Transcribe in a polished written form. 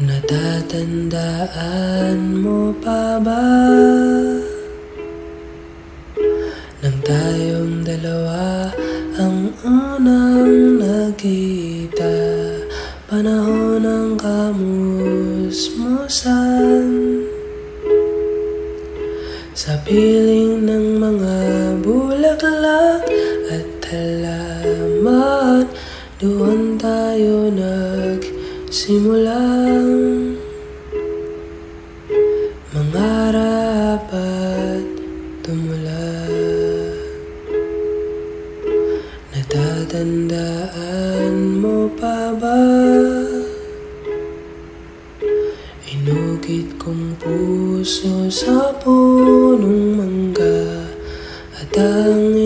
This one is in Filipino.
Natatandaan mo pa ba nang tayong dalawa ang unang nagkita? Panahon ng kamusmusan sa piling ng mga bulaklak at halaman. Doon tayo nagsimulang mangarap at tumula. Natatandaan mo pa ba? Inukit kong puso sa punong mangga at ang